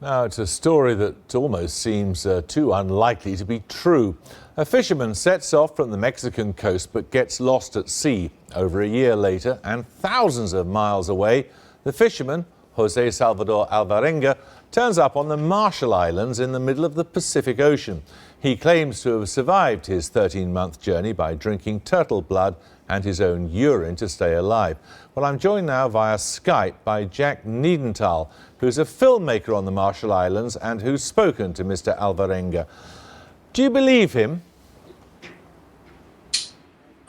Now, it's a story that almost seems too unlikely to be true. A fisherman sets off from the Mexican coast but gets lost at sea. Over a year later and thousands of miles away, the fisherman, José Salvador Alvarenga, turns up on the Marshall Islands in the middle of the Pacific Ocean. He claims to have survived his 13-month journey by drinking turtle blood and his own urine to stay alive. Well, I'm joined now via Skype by Jack Niedenthal, who's a filmmaker on the Marshall Islands and who's spoken to Mr. Alvarenga. Do you believe him?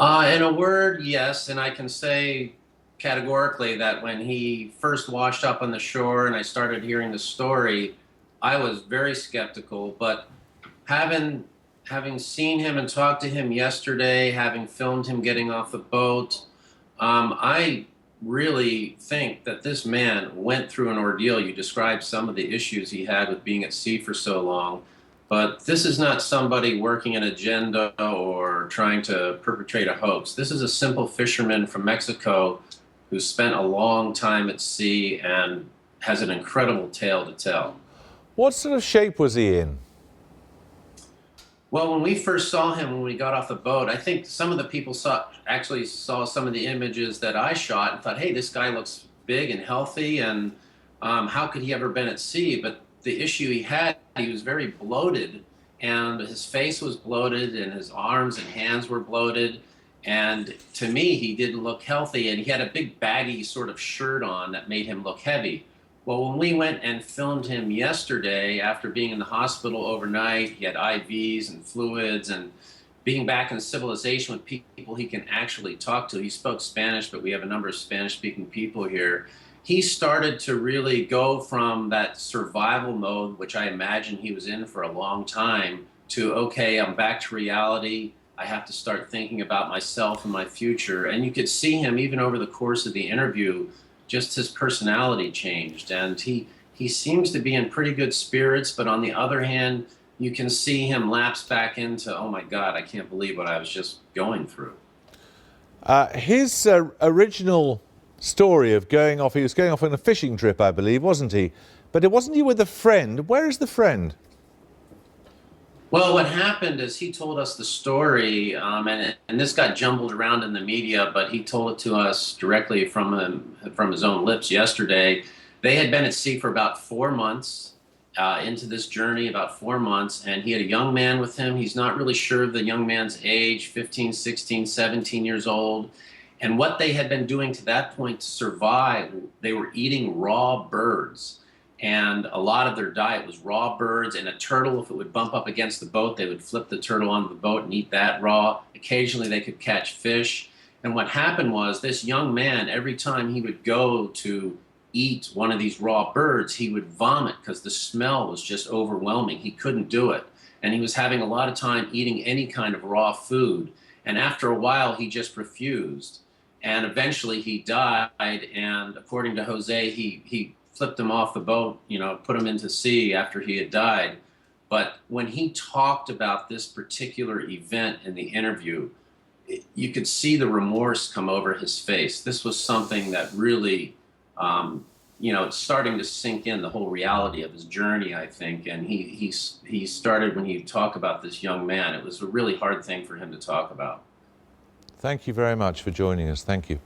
In a word, yes, and I can say categorically that when he first washed up on the shore and I started hearing the story, I was very skeptical, but having seen him and talked to him yesterday, having filmed him getting off the boat, I really think that this man went through an ordeal. You described some of the issues he had with being at sea for so long, but this is not somebody working an agenda or trying to perpetrate a hoax. This is a simple fisherman from Mexico who spent a long time at sea and has an incredible tale to tell. What sort of shape was he in? Well, when we first saw him, when we got off the boat, I think some of the people actually saw some of the images that I shot and thought, hey, this guy looks big and healthy, and how could he ever been at sea? But the issue he had, he was very bloated, and his face was bloated, and his arms and hands were bloated. And to me, he didn't look healthy, and he had a big baggy sort of shirt on that made him look heavy. Well, when we went and filmed him yesterday, after being in the hospital overnight, he had IVs and fluids, and being back in civilization with people he can actually talk to. He spoke Spanish, but we have a number of Spanish-speaking people here. He started to really go from that survival mode, which I imagine he was in for a long time, to, okay, I'm back to reality. I have to start thinking about myself and my future. And you could see him even over the course of the interview, just his personality changed, and he seems to be in pretty good spirits, but on the other hand, you can see him lapse back into, oh my God, I can't believe what I was just going through. His original story of going off, he was going off on a fishing trip, I believe, wasn't he? But it wasn't he with a friend? Where is the friend? Well, what happened is he told us the story, and this got jumbled around in the media, but he told it to us directly from his own lips yesterday. They had been at sea for about 4 months, into this journey, about 4 months, and he had a young man with him. He's not really sure of the young man's age, 15, 16, 17 years old. And what they had been doing to that point to survive, they were eating raw birds. And a lot of their diet was raw birds, and a turtle, if it would bump up against the boat, they would flip the turtle onto the boat and eat that raw. Occasionally they could catch fish. And what happened was this young man, every time he would go to eat one of these raw birds, he would vomit because the smell was just overwhelming. He couldn't do it. And he was having a lot of time eating any kind of raw food. And after a while, he just refused. And eventually he died. And according to Jose, he flipped him off the boat, put him into sea after he had died. But when he talked about this particular event in the interview, you could see the remorse come over his face. This was something that really, it's starting to sink in, the whole reality of his journey, I think. And he started, when he talked about this young man, it was a really hard thing for him to talk about. Thank you very much for joining us. Thank you.